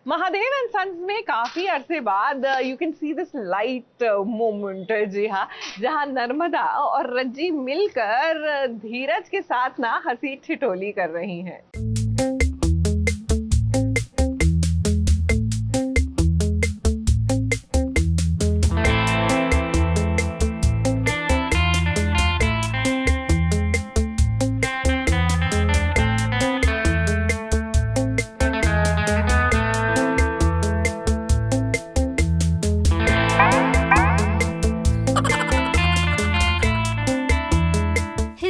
Mahadev and sons में काफी अरसे बाद you can see this light moment, जी हाँ, जहाँ नर्मदा और रज्जी मिलकर धीरज के साथ ना हंसी ठिठोली कर रही हैं।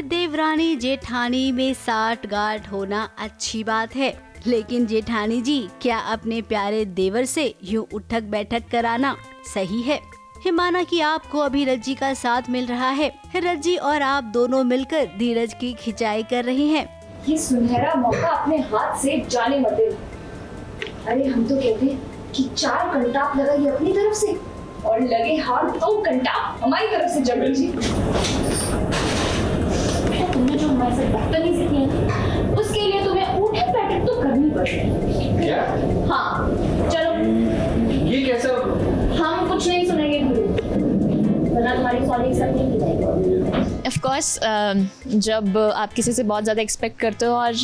देवरानी जेठानी में साठगांठ होना अच्छी बात है, लेकिन जेठानी जी क्या अपने प्यारे देवर से यूं उठक बैठक कराना सही है? माना कि आपको अभी रज्जी का साथ मिल रहा है, रज्जी और आप दोनों मिलकर धीरज की खिंचाई कर रही हैं। ये सुनहरा मौका अपने हाथ से जाने मत दे। अरे हम तो कहते हैं कि 4 घंटा लगाइए अपनी तरफ से और लगे हाथ 2 घंटा हमारी तरफ से। जगन जी, तुमने जो हमारे साथ बदतमीजी की है उसके लिए तुम्हें उठक बैठक तो करनी पड़ेगी। क्या? हाँ चलो। ये कैसा? हम कुछ नहीं सुनेंगे वरना तुम्हारी सॉरी एक्सेप्ट नहीं की जाएगी। ऑफ कोर्स जब आप किसी से बहुत ज़्यादा एक्सपेक्ट करते हो और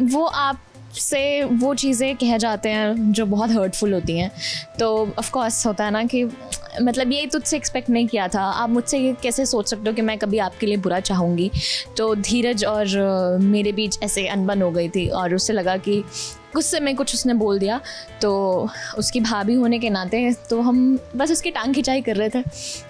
वो आप से वो चीज़ें कह जाते हैं जो बहुत हर्टफुल होती हैं, तो ऑफ कोर्स होता है ना कि मतलब ये तुझसे एक्सपेक्ट नहीं किया था, आप मुझसे ये कैसे सोच सकते हो कि मैं कभी आपके लिए बुरा चाहूँगी। तो धीरज और मेरे बीच ऐसे अनबन हो गई थी और उससे लगा कि गुस्से में कुछ उसने बोल दिया, तो उसकी भाभी होने के नाते तो हम बस उसकी टांग खिंचाई कर रहे थे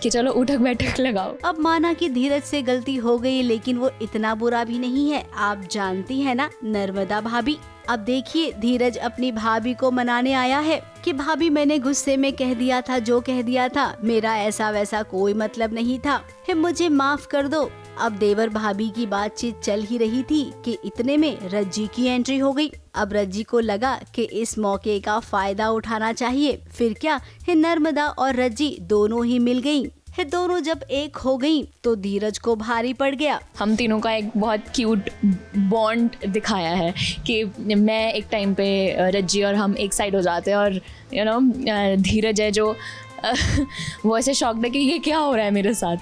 कि चलो उठक बैठक लगाओ। अब माना कि धीरज से गलती हो गई, लेकिन वो इतना बुरा भी नहीं है। आप जानती है ना नर्मदा भाभी। अब देखिए धीरज अपनी भाभी को मनाने आया है कि भाभी मैंने गुस्से में कह दिया था जो कह दिया था, मेरा ऐसा वैसा कोई मतलब नहीं था, मुझे माफ कर दो। अब देवर भाभी की बातचीत चल ही रही थी कि इतने में रज्जी की एंट्री हो गई। अब रज्जी को लगा कि इस मौके का फायदा उठाना चाहिए। फिर क्या, नर्मदा और रज्जी दोनों ही मिल गयी। दोनों जब एक हो गई तो धीरज को भारी पड़ गया। हम तीनों का एक बहुत क्यूट बॉन्ड दिखाया है कि मैं एक टाइम पे रज्जी और हम एक साइड हो जाते हैं और यू नो धीरज है जो वो ऐसे शॉक्ड है कि ये क्या हो रहा है मेरे साथ।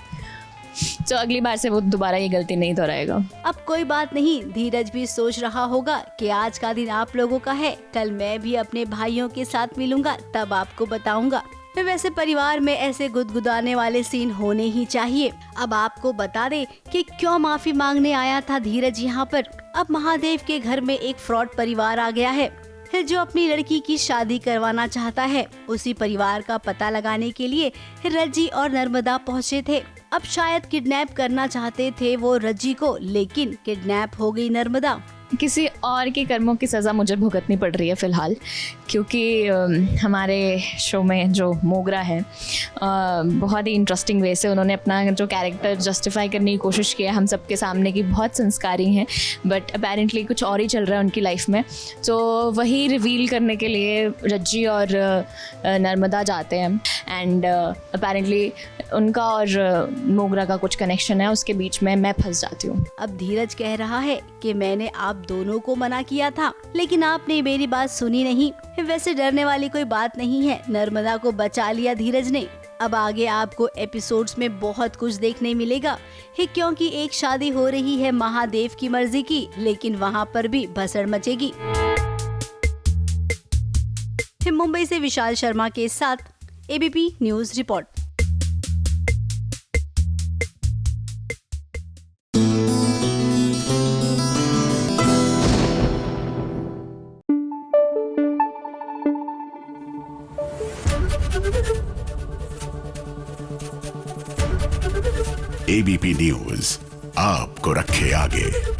तो अगली बार से वो दोबारा ये गलती नहीं दोहराएगा। अब कोई बात नहीं, धीरज भी सोच रहा होगा कि आज का दिन आप लोगों का है, कल मैं भी अपने भाइयों के साथ मिलूंगा, तब आपको बताऊंगा। वैसे परिवार में ऐसे गुदगुदाने वाले सीन होने ही चाहिए। अब आपको बता दे कि क्यों माफी मांगने आया था धीरज यहाँ पर। अब महादेव के घर में एक फ्रॉड परिवार आ गया है जो अपनी लड़की की शादी करवाना चाहता है। उसी परिवार का पता लगाने के लिए रज्जी और नर्मदा पहुँचे थे। अब शायद किडनैप करना चाहते थे वो रज्जी को, लेकिन किडनैप हो गई नर्मदा। किसी और के कर्मों की सज़ा मुझे भुगतनी पड़ रही है फ़िलहाल, क्योंकि हमारे शो में जो मोगरा है बहुत ही इंटरेस्टिंग वे से उन्होंने अपना जो कैरेक्टर जस्टिफाई करने की कोशिश की है हम सबके सामने कि बहुत संस्कारी हैं, बट अपेरेंटली कुछ और ही चल रहा है उनकी लाइफ में। तो वही रिवील करने के लिए रज्जी और नर्मदा जाते हैं एंड अपेरेंटली उनका और मोगरा का कुछ कनेक्शन है, उसके बीच में मैं फंस जाती हूँ। अब धीरज कह रहा है कि मैंने आप दोनों को मना किया था, लेकिन आपने मेरी बात सुनी नहीं। वैसे डरने वाली कोई बात नहीं है, नर्मदा को बचा लिया धीरज ने। अब आगे आपको एपिसोड्स में बहुत कुछ देखने मिलेगा क्योंकि एक शादी हो रही है महादेव की मर्जी की, लेकिन वहाँ पर भी भसड़ मचेगी। मुंबई से विशाल शर्मा के साथ ABP news report. ABP news आपको रखे आगे।